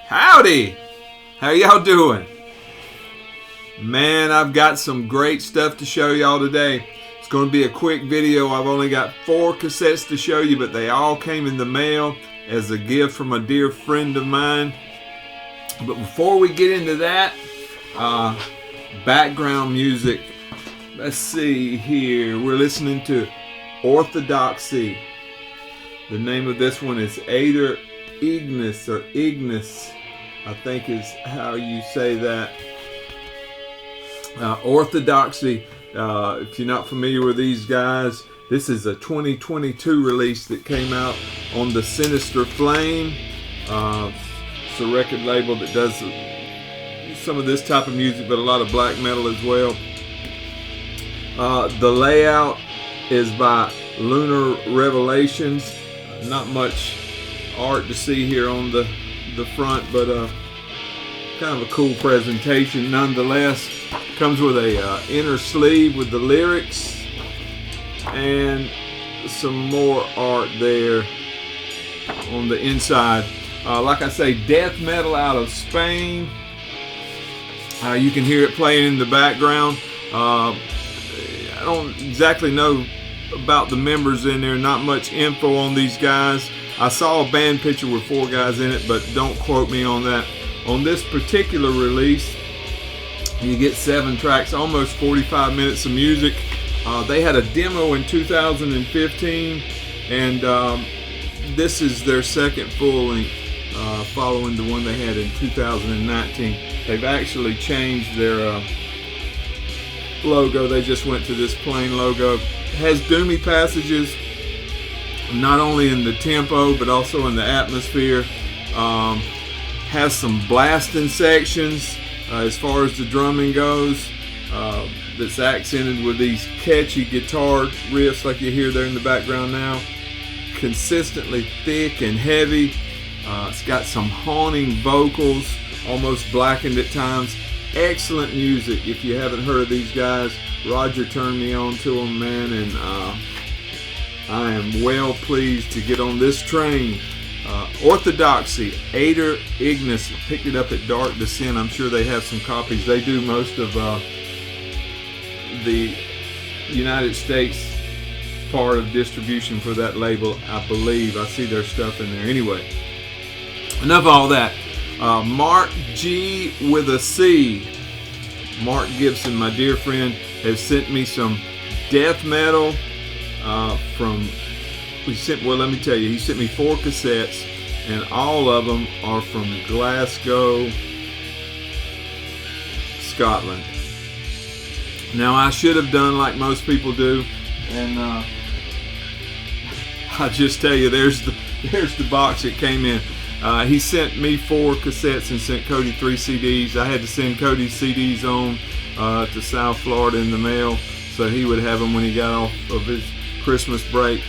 Howdy! How y'all doing? Man, I've got some great stuff to show y'all today. It's going to be a quick video. I've only got 4 cassettes to show you, but they all came in the mail as a gift from a dear friend of mine. But before we get into that, background music. Let's see here. We're listening to Orthodoxy. The name of this one is Ater, Ignis, or Ignis, I think is how you say that. Orthodoxy, if you're not familiar with these guys, this is a 2022 release that came out on the Sinister Flame. It's a record label that does some of this type of music, but a lot of black metal as well. The layout is by Lunar Revelations. Not much art to see here on the front, but kind of a cool presentation nonetheless. Comes with a inner sleeve with the lyrics and some more art there on the inside. Like I say, death metal out of Spain. You can hear it playing in the background. I don't exactly know about the members in there. Not much info on these guys. I saw a band picture with 4 guys in it, but don't quote me on that. On this particular release, you get 7 tracks, almost 45 minutes of music. They had a demo in 2015, and this is their second full length, following the one they had in 2019. They've actually changed their logo. They just went to this plain logo. Has doomy passages, not only in the tempo but also in the atmosphere. Has some blasting sections as far as the drumming goes, that's accented with these catchy guitar riffs like you hear there in the background now. Consistently thick and heavy. It's got some haunting vocals, almost blackened at times. Excellent music. If you haven't heard of these guys, Roger turned me on to them, man, and I am well pleased to get on this train. Orthodoxy, Ater, Ignis. Picked it up at Dark Descent. I'm sure they have some copies. They do most of the United States part of distribution for that label, I believe. I see their stuff in there. Anyway, enough of all that. Marc G with a C. Marc Gibson, my dear friend, has sent me some death metal from... Well, let me tell you, he sent me 4 cassettes, and all of them are from Glasgow, Scotland. Now, I should have done like most people do, and I'll just tell you, there's the box it came in. He sent me 4 cassettes and sent Cody 3 CDs. I had to send Cody's CDs on to South Florida in the mail, so he would have them when he got off of his Christmas break.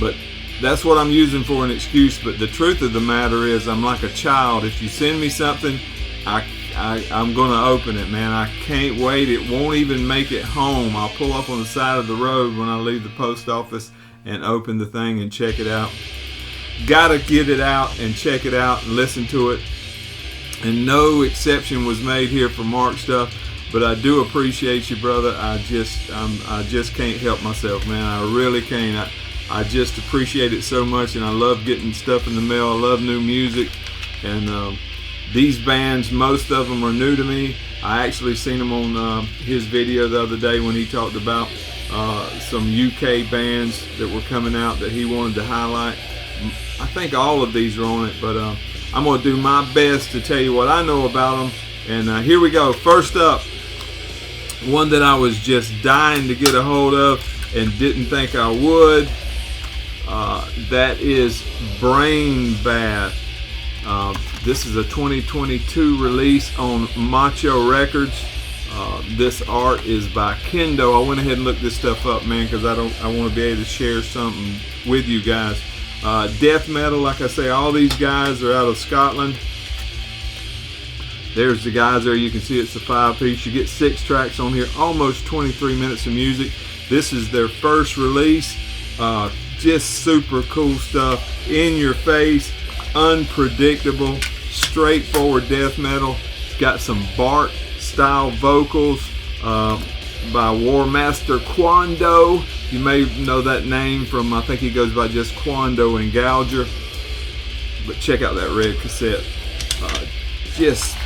But that's what I'm using for an excuse. But the truth of the matter is, I'm like a child. If you send me something, I'm going to open it, man. I can't wait. It won't even make it home. I'll pull up on the side of the road when I leave the post office and open the thing and check it out. Gotta get it out and check it out and listen to it. And no exception was made here for Marc stuff. But I do appreciate you, brother. I just can't help myself, man. I really can't. I just appreciate it so much, and I love getting stuff in the mail. I love new music, and these bands, most of them are new to me. I actually seen them on his video the other day when he talked about some UK bands that were coming out that he wanted to highlight. I think all of these are on it, but I'm going to do my best to tell you what I know about them. And here we go. First up, one that I was just dying to get a hold of and didn't think I would. That is Brainbath. This is a 2022 release on Macho Records. This art is by Kendo. I went ahead and looked this stuff up, man, because I want to be able to share something with you guys. Death metal, like I say, all these guys are out of Scotland. There's the guys there. You can see it's a 5-piece. You get 6 tracks on here, almost 23 minutes of music. This is their first release. Just super cool stuff. In your face, unpredictable. straightforward death metal. It's got some Bart style vocals by War Master Quando. You may know that name from, I think he goes by just Quando and Gouger. But check out that red cassette. Just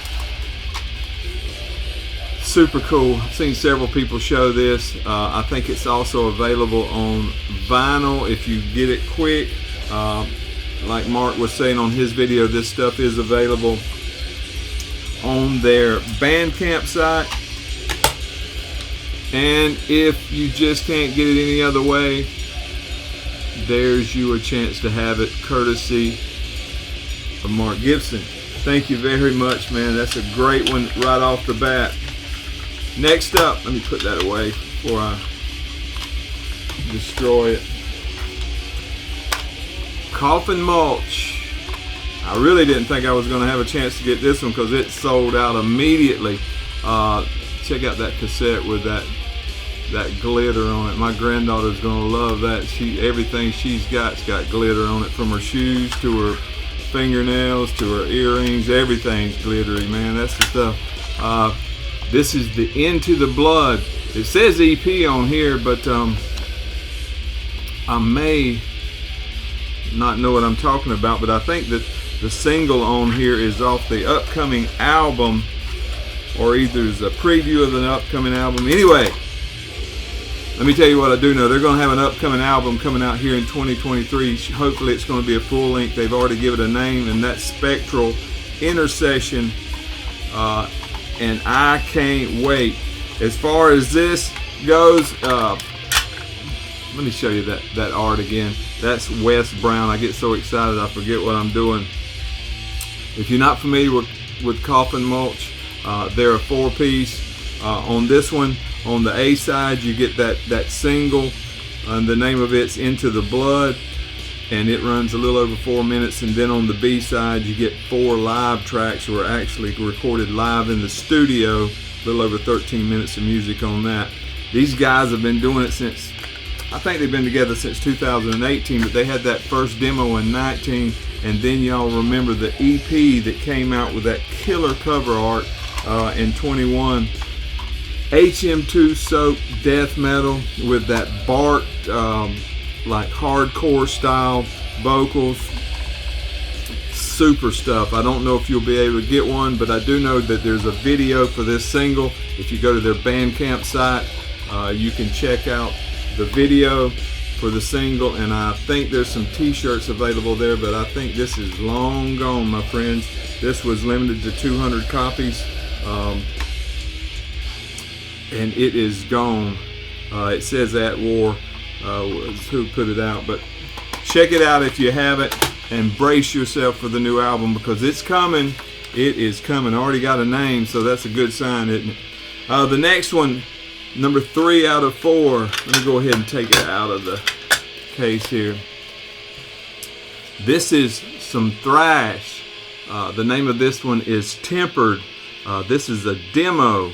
super cool. I've seen several people show this. I think it's also available on vinyl if you get it quick. Like Mark was saying on his video, this stuff is available on their Bandcamp site. And if you just can't get it any other way, there's you a chance to have it courtesy of Marc Gibson. Thank you very much, man. That's a great one right off the bat. Next up, let me put that away before I destroy it. Coffin Mulch. I really didn't think I was going to have a chance to get this one because it sold out immediately. Check out that cassette with that glitter on it. My granddaughter's going to love that. Everything she's got glitter on it, from her shoes to her fingernails to her earrings. Everything's glittery, man. That's the stuff. This is the Into the Blood. It says EP on here, but I may not know what I'm talking about, but I think that the single on here is off the upcoming album, or either is a preview of an upcoming album. Anyway, let me tell you what I do know. They're going to have an upcoming album coming out here in 2023. Hopefully it's going to be a full length. They've already given it a name, and that's Spectral Intercession. And I can't wait. As far as this goes, let me show you that art again. That's Wes Brown. I get so excited I forget what I'm doing. If you're not familiar with Coffin Mulch, they're a 4-piece. On this one, on the A side, you get that single, and the name of it's Into the Blood, and it runs a little over 4 minutes. And then on the B side, you get 4 live tracks, were actually recorded live in the studio, a little over 13 minutes of music on that. These guys have been doing it since, I think they've been together since 2018, but they had that first demo in 19, and then y'all remember the EP that came out with that killer cover art in 21. HM2 soaked death metal with that Bart like hardcore style vocals. Super stuff. I don't know if you'll be able to get one, but I do know that there's a video for this single. If you go to their Bandcamp site, you can check out the video for the single, and I think there's some t-shirts available there, but I think this is long gone, my friends. This was limited to 200 copies, and it is gone. It says At War was who put it out, but check it out if you haven't, and brace yourself for the new album, because it's coming. It is coming. I already got a name, so that's a good sign, isn't it? The next one, number 3 out of 4. Let me go ahead and take it out of the case here. This is some thrash. The name of this one is Tempered. This is a demo.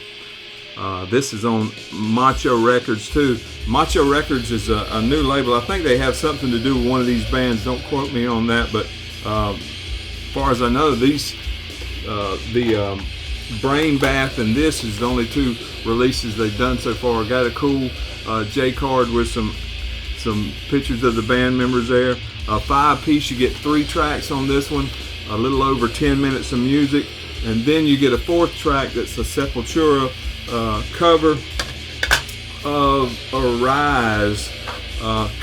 This is on Macho Records too. Macho Records is a new label. I think they have something to do with one of these bands. Don't quote me on that, but as far as I know, these the Brainbath and this is the only 2 releases they've done so far. Got a cool J card with some pictures of the band members there. A 5-piece, you get 3 tracks on this one, a little over 10 minutes of music, and then you get a 4th track that's a Sepultura cover of Arise.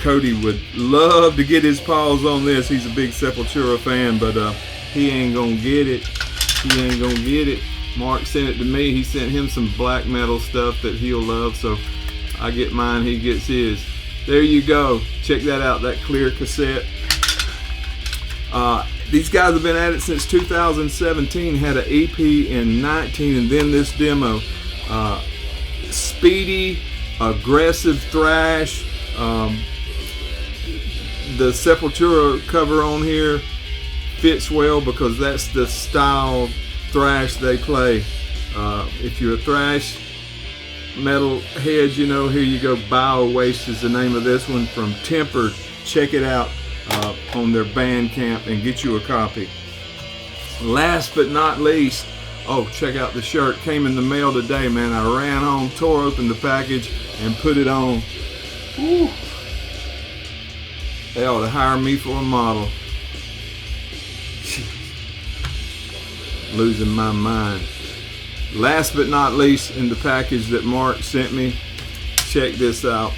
Cody would love to get his paws on this. He's a big Sepultura fan, but he ain't gonna get it. He ain't gonna get it. Mark sent it to me. He sent him some black metal stuff that he'll love, so I get mine, he gets his. There you go. Check that out, that clear cassette. These guys have been at it since 2017, had an EP in 19, and then this demo. Speedy, aggressive thrash. The Sepultura cover on here fits well because that's the style thrash they play. If you're a thrash metal head, you know, here you go. Biowaste is the name of this one from Tempered. Check it out on their Bandcamp and get you a copy. Last but not least, oh, check out the shirt. Came in the mail today, man. I ran home, tore open the package, and put it on. Woo. They ought to hire me for a model. Losing my mind. Last but not least, in the package that Marc sent me, check this out.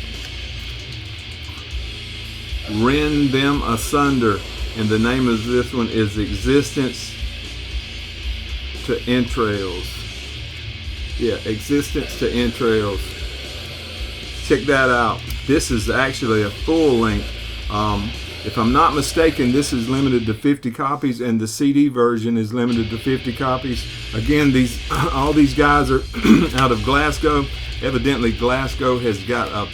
Rend them asunder. And the name of this one is Existence to Entrails. Yeah, Existence to Entrails. Check that out. This is actually a full length. If I'm not mistaken, this is limited to 50 copies, and the CD version is limited to 50 copies. Again, all these guys are out of Glasgow. Evidently, Glasgow has got a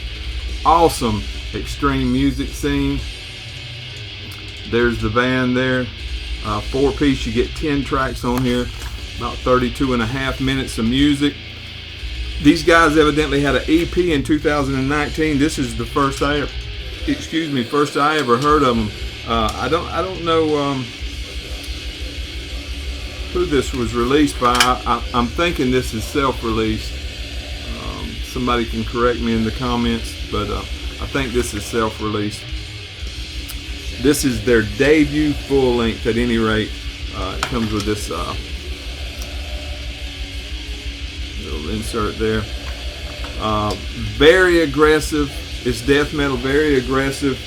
awesome extreme music scene. There's the band there. 4-piece, you get 10 tracks on here. About 32.5 minutes of music. These guys evidently had an EP in 2019. This is the first I ever heard of them. I don't know who this was released by. I'm thinking this is self-released. Somebody can correct me in the comments, but I think this is self-released. This is their debut full length at any rate. It comes with this little insert there. Very aggressive. It's death metal, very aggressive.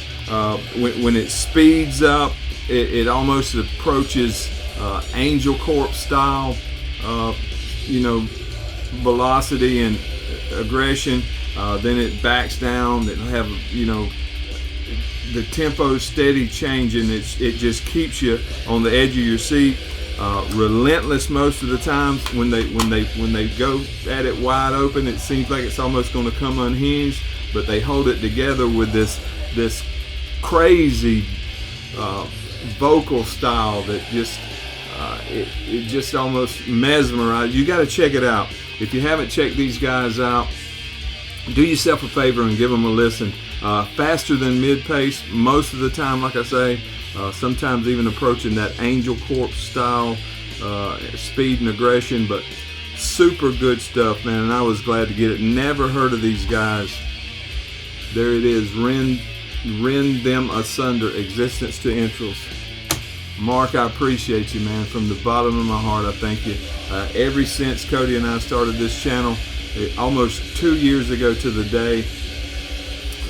When it speeds up, it almost approaches Angel Corpse style, velocity and aggression. Then it backs down. It'll have, the tempo steady changing. It just keeps you on the edge of your seat. Relentless most of the times. When they go at it wide open, it seems like it's almost going to come unhinged. But they hold it together with this crazy vocal style that just it just almost mesmerizes. You got to check it out. If you haven't checked these guys out, do yourself a favor and give them a listen. Faster than mid-pace most of the time, like I say. Sometimes even approaching that Angel Corpse style speed and aggression, but super good stuff, man. And I was glad to get it. Never heard of these guys. There it is. Rend them asunder. Existence to Entrails. Marc, I appreciate you, man. From the bottom of my heart, I thank you. Ever since Cody and I started this channel, almost 2 years ago to the day,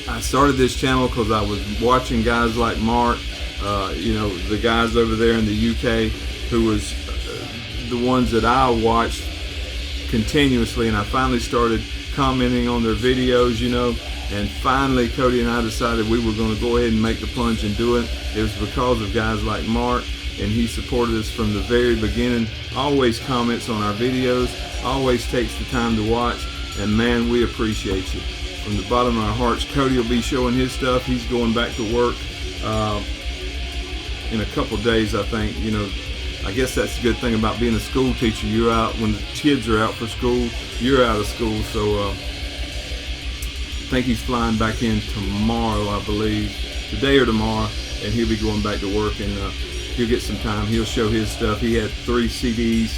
I started this channel because I was watching guys like Marc, the guys over there in the UK, who was the ones that I watched continuously, and I finally started commenting on their videos, and finally Cody and I decided we were going to go ahead and make the plunge and do it. It was because of guys like Marc, and he supported us from the very beginning, always comments on our videos, always takes the time to watch, and man, we appreciate you. From the bottom of our hearts. Cody will be showing his stuff. He's going back to work in a couple days, I think. I guess that's the good thing about being a school teacher. You're out when the kids are out for school. You're out of school. So I think he's flying back in tomorrow, I believe, today or tomorrow, and he'll be going back to work, and he'll get some time. He'll show his stuff. He had 3 CDs,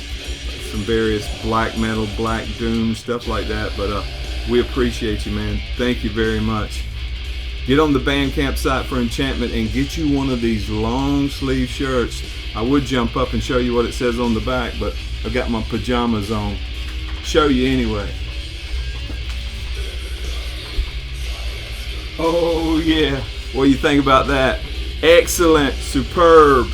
some various black metal, black doom, stuff like that. But we appreciate you, man. Thank you very much. Get on the Bandcamp site for Enchantment and get you one of these long sleeve shirts. I would jump up and show you what it says on the back, but I've got my pajamas on. Show you anyway. Oh yeah, what do you think about that? Excellent, superb,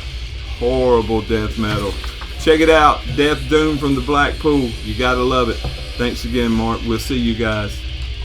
horrible death metal. Check it out, Death Doom from the Blackpool. You gotta love it. Thanks again, Marc. We'll see you guys.